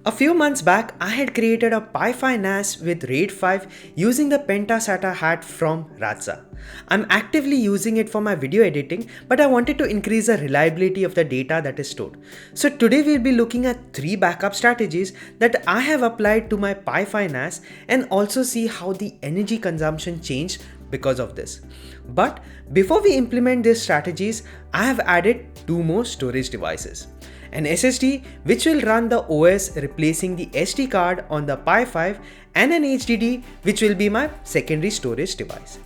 A few months back, I had created a Pi-Fi NAS with RAID 5 using the Penta SATA hat from Ratza. I'm actively using it for my video editing, but I wanted to increase the reliability of the data that is stored. So today we'll be looking at 3 backup strategies that I have applied to my Pi-Fi NAS and also see how the energy consumption changed because of this. But before we implement these strategies, I have added 2 more storage devices. An SSD which will run the OS replacing the SD card on the Pi 5 and an HDD which will be my secondary storage device.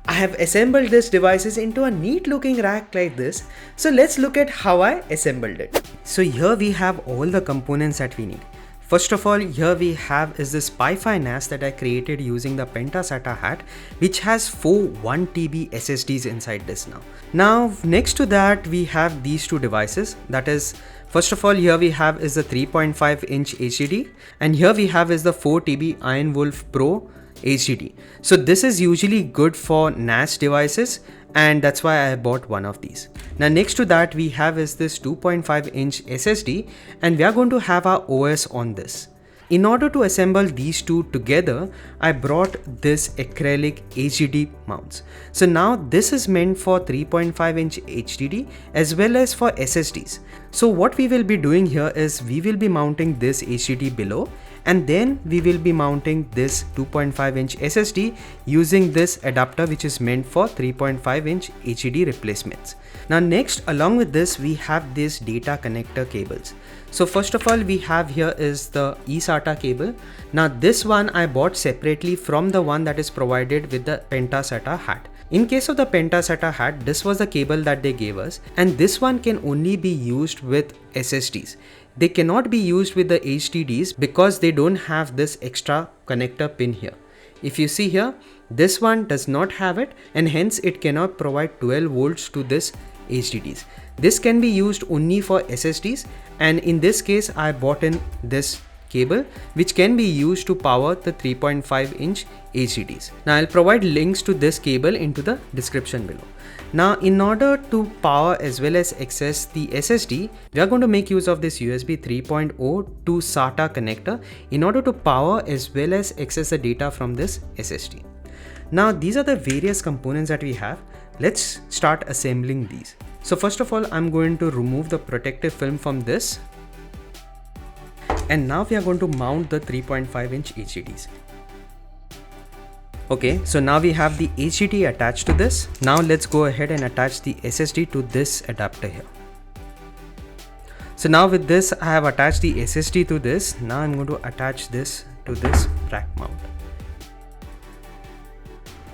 I have assembled these devices into a neat looking rack like this, so let's look at how I assembled it. So here we have all the components that we need. First of all, here we have is this Pi-Fi NAS that I created using the Penta SATA hat, which has 4 1TB SSDs inside this now. Now next to that we have these 2 devices, that is, first of all here we have is the 3.5-inch HDD and here we have is the 4TB Iron Wolf Pro HDD. So this is usually good for NAS devices and that's why I bought one of these. Now next to that we have is this 2.5-inch SSD and we are going to have our OS on this. In order to assemble these two together, I brought this Acrylic HDD mounts. So now this is meant for 3.5-inch HDD as well as for SSDs. So what we will be doing here is we will be mounting this HDD below and then we will be mounting this 2.5-inch SSD using this adapter which is meant for 3.5-inch HDD replacements. Now next, along with this we have these data connector cables. So first of all we have here is the eSATA cable. Now this one I bought separately from the one that is provided with the Penta SATA hat. In case of the Penta SATA hat, this was the cable that they gave us and this one can only be used with SSDs. They cannot be used with the HDDs because they don't have this extra connector pin here. If you see here, this one does not have it and hence it cannot provide 12 volts to this HDDs. This can be used only for SSDs and in this case I bought in this cable which can be used to power the 3.5-inch HDDs. Now I'll provide links to this cable into the description below. Now in order to power as well as access the SSD, we are going to make use of this USB 3.0 to SATA connector in order to power as well as access the data from this SSD. Now these are the various components that we have. Let's start assembling these. So first of all, I'm going to remove the protective film from this. And now we are going to mount the 3.5-inch HDDs. Okay, so now we have the HDD attached to this. Now let's go ahead and attach the SSD to this adapter here. So now with this, I have attached the SSD to this. Now I'm going to attach this to this rack mount.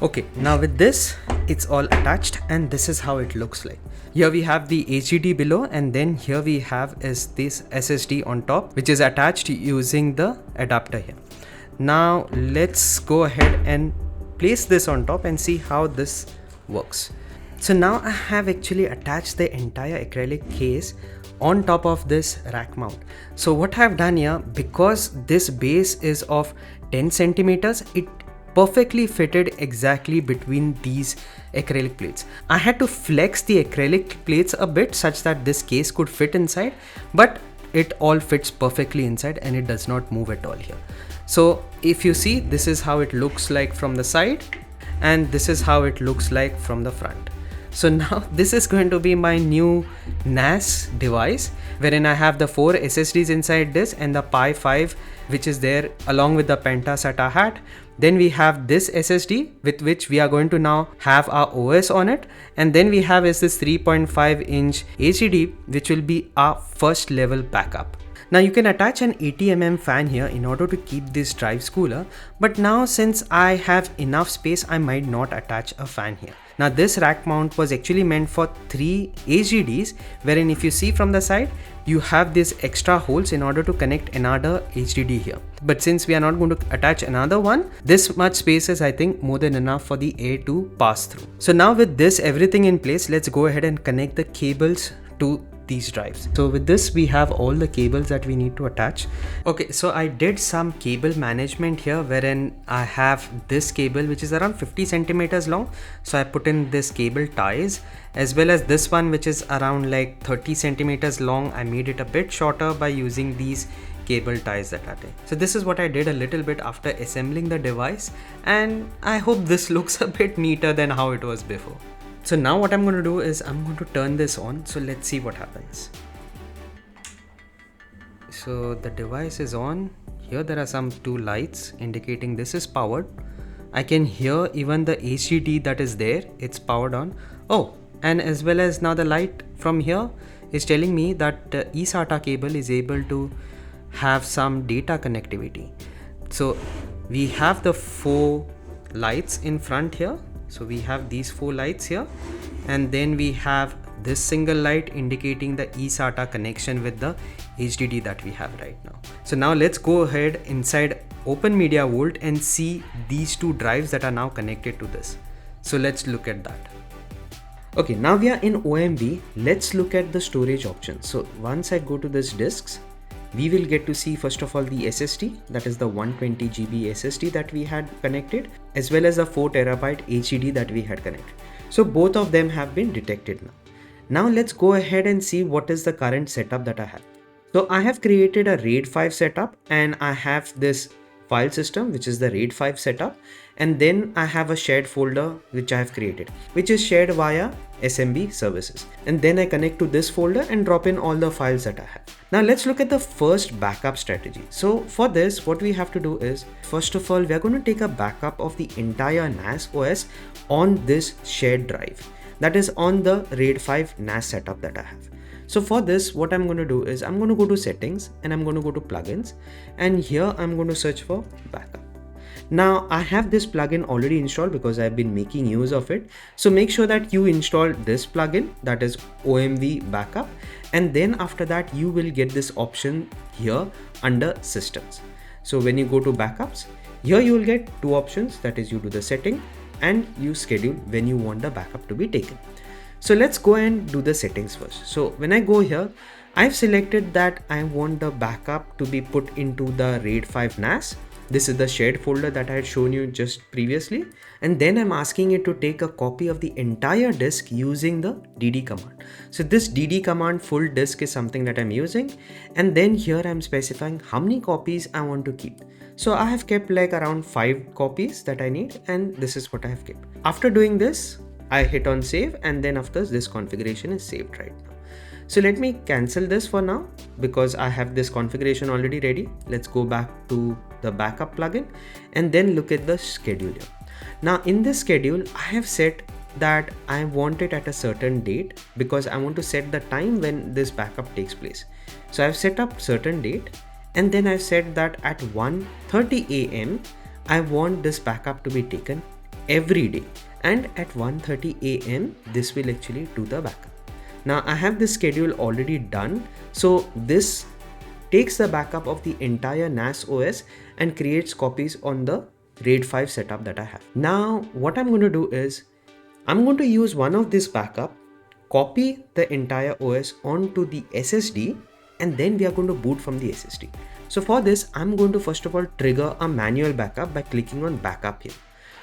Okay, now with this, it's all attached and this is how it looks like. Here we have the HDD below and then here we have is this SSD on top which is attached using the adapter here. Now let's go ahead and place this on top and see how this works. So now I have actually attached the entire acrylic case on top of this rack mount. So what I have done here, because this base is of 10 centimeters, it perfectly fitted exactly between these acrylic plates. I had to flex the acrylic plates a bit such that this case could fit inside, but it all fits perfectly inside and it does not move at all here. So if you see, this is how it looks like from the side and this is how it looks like from the front. So now this is going to be my new NAS device wherein I have the 4 SSDs inside this and the Pi 5 which is there along with the Penta SATA hat. Then we have this SSD with which we are going to now have our OS on it, and then we have is this 3.5-inch HDD which will be our first level backup. Now you can attach an 80mm fan here in order to keep these drives cooler, but now since I have enough space I might not attach a fan here. Now this rack mount was actually meant for 3 HDDs wherein if you see from the side you have these extra holes in order to connect another HDD here. But since we are not going to attach another one, this much space is I think more than enough for the air to pass through. So now with this everything in place, let's go ahead and connect the cables to these drives. So with this we have all the cables that we need to attach. Okay, so I did some cable management here wherein I have this cable which is around 50 centimeters long. So I put in this cable ties as well as this one which is around like 30 centimeters long. I made it a bit shorter by using these cable ties that are there. So this is what I did a little bit after assembling the device, and I hope this looks a bit neater than how it was before. So now what I'm going to do is I'm going to turn this on. So let's see what happens. So the device is on. Here there are some two lights indicating this is powered. I can hear even the HDD that is there, it's powered on. Oh, and as well as now the light from here is telling me that the eSATA cable is able to have some data connectivity. So we have the 4 lights in front here. So we have these 4 lights here, and then we have this single light indicating the eSATA connection with the HDD that we have right now. So now let's go ahead inside openmediavault and see these 2 drives that are now connected to this. So let's look at that. Okay, now we are in OMV. Let's look at the storage options. So once I go to this disks, we will get to see first of all the SSD, that is the 120 GB SSD that we had connected, as well as the 4 TB HDD that we had connected. So both of them have been detected now. Now let's go ahead and see what is the current setup that I have. So I have created a RAID 5 setup, and I have this file system which is the RAID 5 setup, and then I have a shared folder which I have created, which is shared via SMB services, and then I connect to this folder and drop in all the files that I have. Now let's look at the first backup strategy. So for this, what we have to do is, first of all, we are going to take a backup of the entire NAS OS on this shared drive, that is on the RAID 5 NAS setup that I have. So for this, what I'm going to do is I'm going to go to settings and I'm going to go to plugins, and here I'm going to search for backup. Now I have this plugin already installed because I've been making use of it. So make sure that you install this plugin, that is OMV backup, and then after that you will get this option here under systems. So when you go to backups, here you will get 2 options, that is you do the setting and you schedule when you want the backup to be taken. So let's go and do the settings first. So when I go here, I've selected that I want the backup to be put into the RAID 5 NAS. This is the shared folder that I had shown you just previously. And then I'm asking it to take a copy of the entire disk using the DD command. So this DD command full disk is something that I'm using. And then here I'm specifying how many copies I want to keep. So I have kept like around 5 copies that I need, and this is what I have kept. After doing this, I hit on save, and then after this configuration is saved right now. So let me cancel this for now because I have this configuration already ready. Let's go back to the backup plugin and then look at the scheduler. Now in this schedule, I have set that I want it at a certain date because I want to set the time when this backup takes place. So I've set up certain date, and then I've said that at 1:30 AM, I want this backup to be taken every day. And at 1:30 AM, this will actually do the backup. Now I have this schedule already done. So this takes the backup of the entire NAS OS and creates copies on the RAID 5 setup that I have. Now what I'm going to do is I'm going to use one of this backup, copy the entire OS onto the SSD, and then we are going to boot from the SSD. So for this, I'm going to first of all trigger a manual backup by clicking on backup here.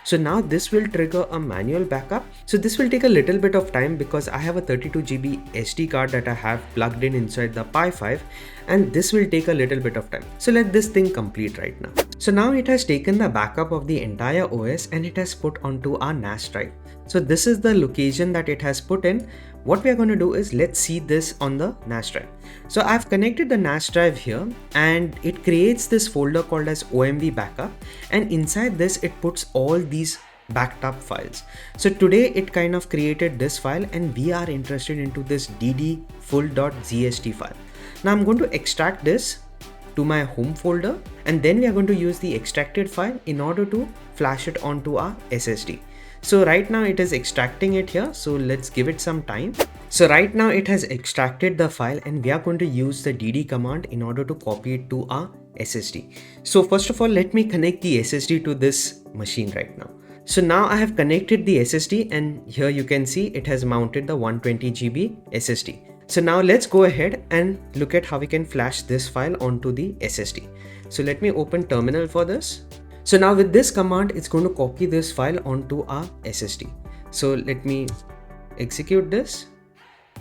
So now this will trigger a manual backup. So this will take a little bit of time because I have a 32 GB SD card that I have plugged in inside the Pi 5, and this will take a little bit of time. So let this thing complete right now. So now it has taken the backup of the entire OS and it has put onto our NAS drive. So this is the location that it has put in. What we are going to do is let's see this on the NAS drive. So I've connected the NAS drive here, and it creates this folder called as OMV backup, and inside this it puts all these backed up files. So today it kind of created this file, and we are interested into this dd full.gst file. Now I'm going to extract this to my home folder, and then we are going to use the extracted file in order to flash it onto our SSD. So right now it is extracting it here. So let's give it some time. So right now it has extracted the file, and we are going to use the dd command in order to copy it to our SSD. So first of all, let me connect the SSD to this machine right now. So now I have connected the SSD, and here you can see it has mounted the 120 GB SSD. So now let's go ahead and look at how we can flash this file onto the SSD. So let me open terminal for this. So now with this command, it's going to copy this file onto our SSD. So let me execute this.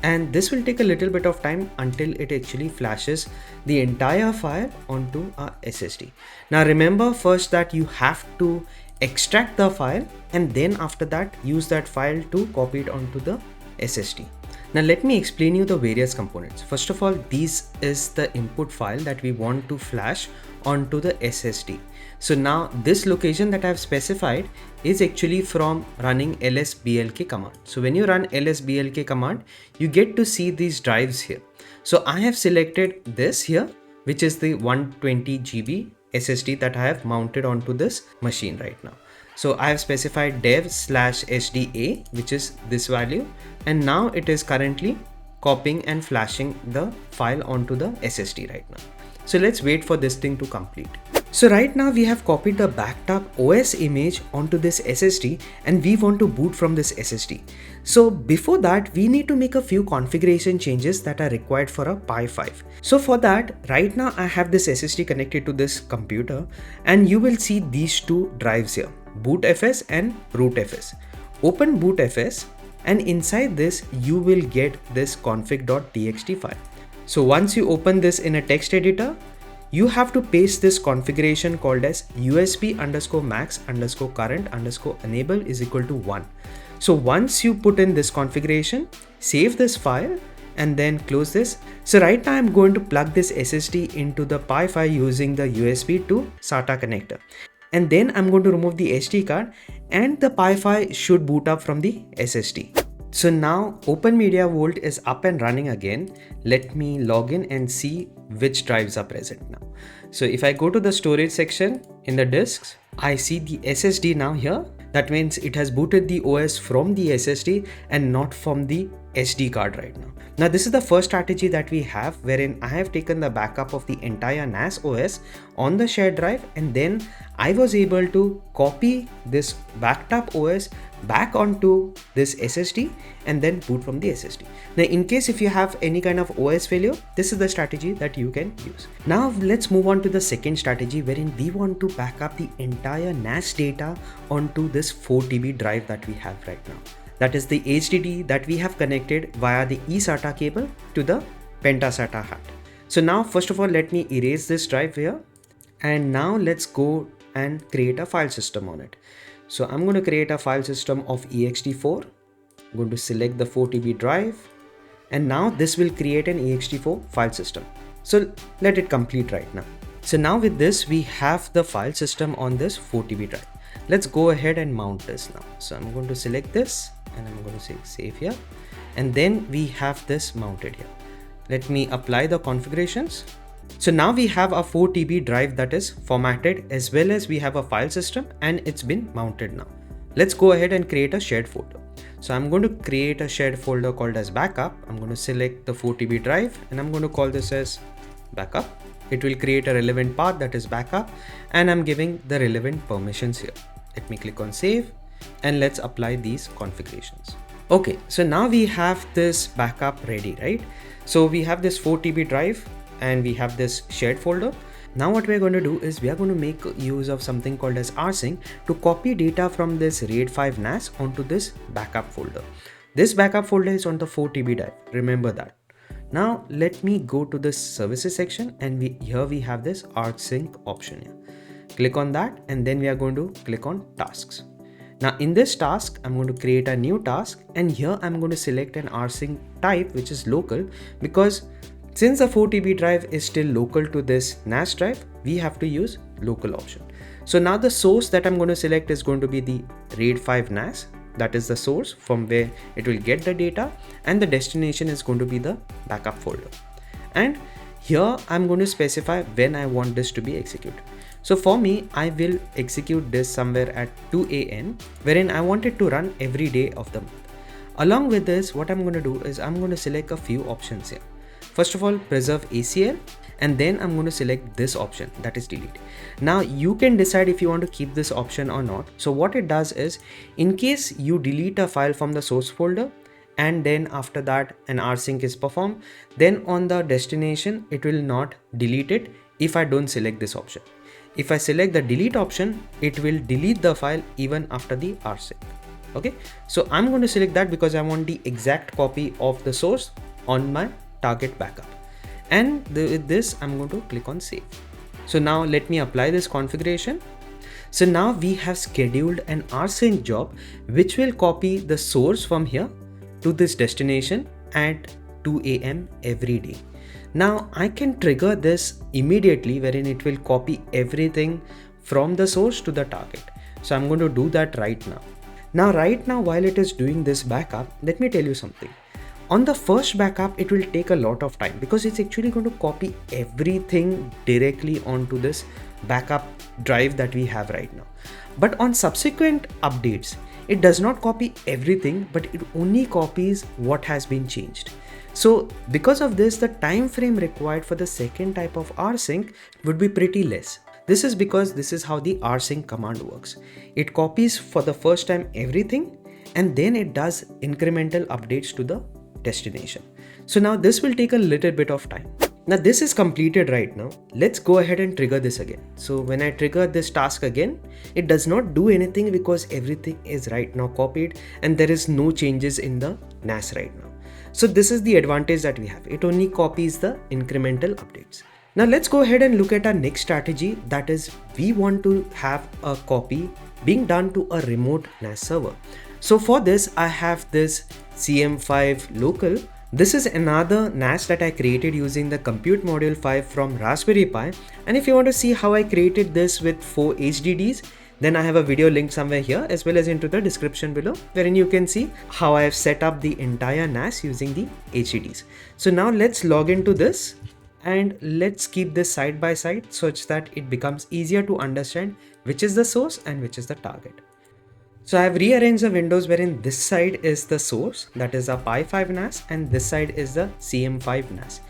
and this will take a little bit of time until it actually flashes the entire file onto our SSD. Now remember first that you have to extract the file, and then after that use that file to copy it onto the SSD. Now let me explain you the various components. First of all, this is the input file that we want to flash onto the SSD. So now this location that I have specified is actually from running lsblk command. So when you run lsblk command, you get to see these drives here. So I have selected this here, which is the 120 GB SSD that I have mounted onto this machine right now. So I have specified dev/sda, which is this value, and now it is currently copying and flashing the file onto the SSD right now. So let's wait for this thing to complete. So right now we have copied the backed up OS image onto this SSD, and we want to boot from this SSD. So before that, we need to make a few configuration changes that are required for a Pi 5. So for that, right now I have this SSD connected to this computer, and you will see these two drives here, bootfs and rootfs. Open bootfs, and inside this you will get this config.txt file. So once you open this in a text editor, you have to paste this configuration called as usb_max_current_enable is equal to 1. So once you put in this configuration, save this file and then close this. So right now I'm going to plug this SSD into the Pi 5 using the USB to SATA connector. And then I'm going to remove the SD card, and the Pi 5 should boot up from the SSD. So now openmediavault is up and running again. Let me log in and see which drives are present now. So if I go to the storage section in the disks, I see the SSD now here. That means it has booted the OS from the SSD and not from the SD card right now. Now this is the first strategy that we have, wherein I have taken the backup of the entire NAS OS on the shared drive, and then I was able to copy this backed up OS back onto this SSD and then boot from the SSD. Now in case if you have any kind of OS failure, this is the strategy that you can use. Now let's move on to the second strategy, wherein we want to back up the entire NAS data onto this 4 TB drive that we have right now. That is the HDD that we have connected via the eSATA cable to the Penta SATA hat. So now first of all, let me erase this drive here, and now let's go and create a file system on it. So I'm going to create a file system of ext4. I'm going to select the 4 TB drive, and now this will create an ext4 file system. So let it complete right now. So now with this, we have the file system on this 4 TB drive. Let's go ahead and mount this now. So I'm going to select this and I'm going to say save here, and then we have this mounted here. Let me apply the configurations. So now we have a 4 TB drive that is formatted, as well as we have a file system, and it's been mounted now. Let's go ahead and create a shared folder. So I'm going to create a shared folder called as backup. I'm going to select the 4 TB drive and I'm going to call this as backup. It will create a relevant path that is backup, and I'm giving the relevant permissions here. Let me click on save, and let's apply these configurations. Okay, so now we have this backup ready, right? So we have this 4 TB drive and we have this shared folder. Now what we're going to do is we are going to make use of something called as RSync to copy data from this RAID 5 NAS onto this backup folder. This backup folder is on the 4 TB drive, remember that. Now let me go to the services section, and here we have this RSync option here. Click on that, and then we are going to click on tasks. Now in this task, I'm going to create a new task, and here I'm going to select an RSync type, which is local, because since the 4 TB drive is still local to this NAS drive, we have to use local option. So now the source that I'm going to select is going to be the RAID 5 NAS. That is the source from where it will get the data, and the destination is going to be the backup folder. And here I'm going to specify when I want this to be executed. So for me, I will execute this somewhere at 2 AM, wherein I want it to run every day of the month. Along with this, what I'm going to do is I'm going to select a few options here. First of all, preserve ACL, and then I'm going to select this option, that is delete. Now you can decide if you want to keep this option or not. So what it does is, in case you delete a file from the source folder, and then after that an RSync is performed, then on the destination it will not delete it if I don't select this option. If I select the delete option, it will delete the file even after the RSync. Okay, so I'm going to select that because I want the exact copy of the source on my target backup. And with this, I'm going to click on save. So now let me apply this configuration. So now we have scheduled an RSync job which will copy the source from here to this destination at 2 AM every day. Now I can trigger this immediately, wherein it will copy everything from the source to the target. So I'm going to do that right now. Right now, while it is doing this backup, let me tell you something. On the first backup, it will take a lot of time because it's actually going to copy everything directly onto this backup drive that we have right now. But on subsequent updates, it does not copy everything, but it only copies what has been changed. So because of this, the time frame required for the second type of RSync would be pretty less. This is because this is how the RSync command works. It copies for the first time everything, and then it does incremental updates to the destination. So now this will take a little bit of time. Now this is completed right now. Let's go ahead and trigger this again. So when I trigger this task again, it does not do anything because everything is right now copied and there is no changes in the NAS right now. So this is the advantage that we have. It only copies the incremental updates. Now let's go ahead and look at our next strategy. That is, we want to have a copy being done to a remote NAS server. So for this, I have this CM5 local. This is another NAS that I created using the Compute Module 5 from Raspberry Pi. And if you want to see how I created this with 4 HDDs, then I have a video linked somewhere here as well as into the description below, wherein you can see how I have set up the entire NAS using the HDDs. So now let's log into this and let's keep this side by side such that it becomes easier to understand which is the source and which is the target. So I have rearranged the windows wherein this side is the source, that is a Pi 5 NAS, and this side is the CM5 NAS.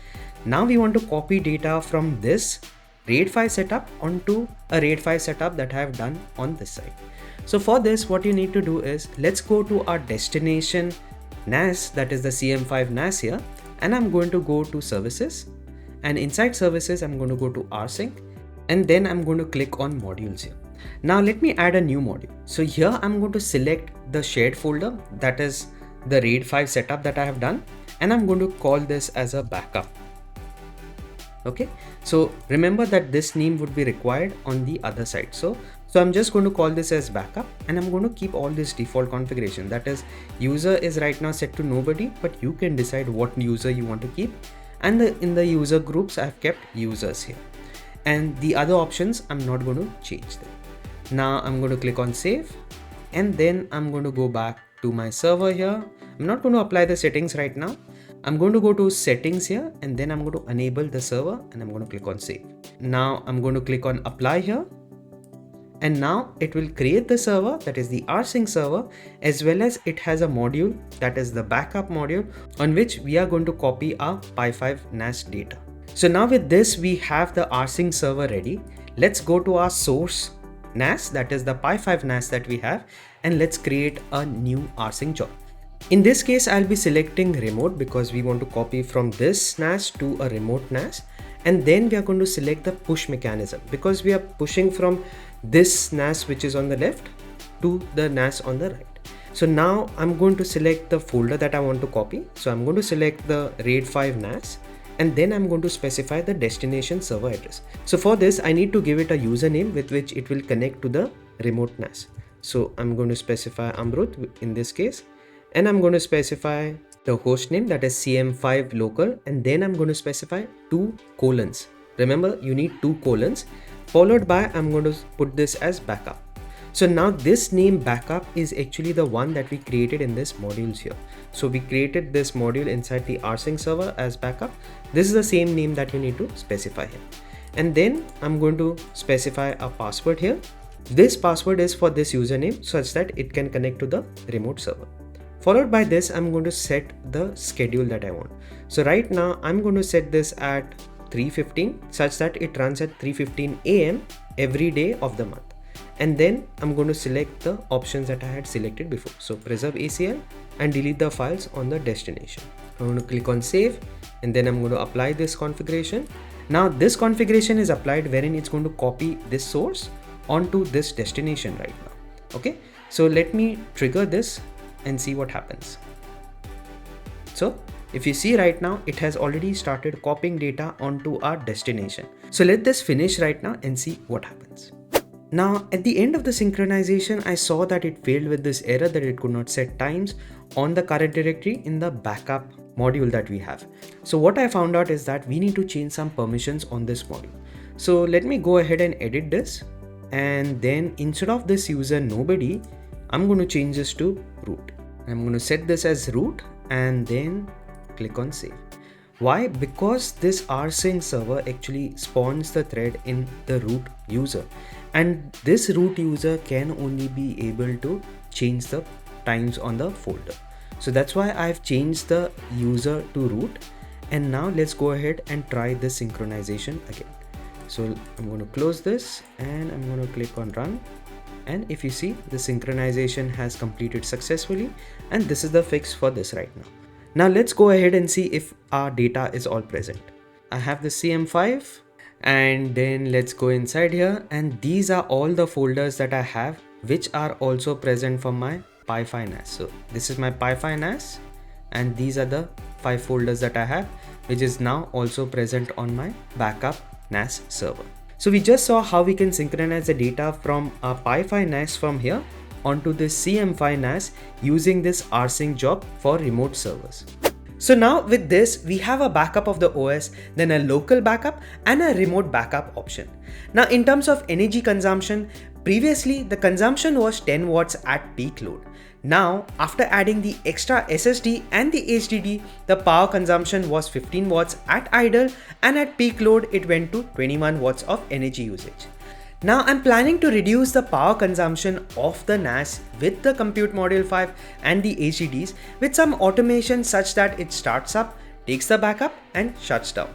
Now we want to copy data from this RAID 5 setup onto a RAID 5 setup that I have done on this side. So for this, what you need to do is, let's go to our destination NAS, that is the CM5 NAS here, and I'm going to go to services, and inside services I'm going to go to RSync, and then I'm going to click on modules here. Now let me add a new module. So here I'm going to select the shared folder, that is the RAID 5 setup that I have done, and I'm going to call this as a backup. Okay, so remember that this name would be required on the other side. So I'm just going to call this as backup, and I'm going to keep all this default configuration. That is, user is right now set to nobody, but you can decide what user you want to keep. And in the user groups, I've kept users here, and the other options I'm not going to change them. Now I'm going to click on save, and then I'm going to go back to my server here. I'm not going to apply the settings right now. I'm going to go to settings here, and then I'm going to enable the server, and I'm going to click on save. Now I'm going to click on apply here, and now it will create the server, that is the RSync server, as well as it has a module, that is the backup module, on which we are going to copy our Pi 5 NAS data. So now with this, we have the RSync server ready. Let's go to our source NAS, that is the Pi 5 NAS that we have, and let's create a new RSync job. In this case, I'll be selecting remote because we want to copy from this NAS to a remote NAS, and then we are going to select the push mechanism because we are pushing from this NAS which is on the left to the NAS on the right. So now I'm going to select the folder that I want to copy. So I'm going to select the RAID 5 NAS, and then I'm going to specify the destination server address. So for this, I need to give it a username with which it will connect to the remote NAS. So I'm going to specify Amrut in this case, and I'm going to specify the host name, that is CM5 local, and then I'm going to specify 2 colons. Remember, you need 2 colons, followed by I'm going to put this as backup. So now this name backup is actually the one that we created in this modules here. So we created this module inside the RSync server as backup. This is the same name that you need to specify here. And then I'm going to specify a password here. This password is for this username such that it can connect to the remote server. Followed by this, I'm going to set the schedule that I want. So right now I'm going to set this at 3:15 such that it runs at 3:15 AM every day of the month. And then I'm going to select the options that I had selected before. So preserve ACL and delete the files on the destination. I'm going to click on save, and then I'm going to apply this configuration. Now this configuration is applied wherein it's going to copy this source onto this destination right now. Okay. So let me trigger this and see what happens. So if you see right now, it has already started copying data onto our destination. So let this finish right now and see what happens. Now at the end of the synchronization, I saw that it failed with this error that it could not set times on the current directory in the backup module that we have. So what I found out is that we need to change some permissions on this module. So let me go ahead and edit this, and then instead of this user nobody, I'm going to change this to root. I'm going to set this as root and then click on save. Why? Because this RSync server actually spawns the thread in the root user, and this root user can only be able to change the times on the folder. So that's why I've changed the user to root. And now let's go ahead and try this synchronization again. So I'm going to close this and I'm going to click on run. And if you see, the synchronization has completed successfully, and this is the fix for this right now. Now let's go ahead and see if our data is all present. I have the CM5, and then let's go inside here, and these are all the folders that I have which are also present for my Pi NAS. So this is my Pi NAS, and these are the 5 folders that I have, which is now also present on my backup NAS server. So we just saw how we can synchronize the data from our Pi NAS from here onto this CM5 NAS using this RSync job for remote servers. So now with this, we have a backup of the OS, then a local backup and a remote backup option. Now in terms of energy consumption, previously the consumption was 10 watts at peak load. Now after adding the extra SSD and the HDD, the power consumption was 15 watts at idle, and at peak load it went to 21 watts of energy usage. Now I'm planning to reduce the power consumption of the NAS with the Compute Module 5 and the HDDs with some automation such that it starts up, takes the backup and shuts down.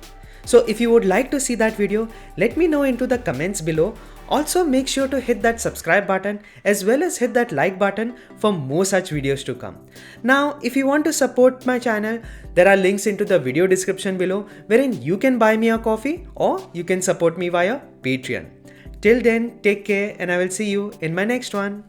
So if you would like to see that video, let me know into the comments below. Also make sure to hit that subscribe button as well as hit that like button for more such videos to come. Now if you want to support my channel, there are links into the video description below wherein you can buy me a coffee or you can support me via Patreon. Till then, take care and I will see you in my next one.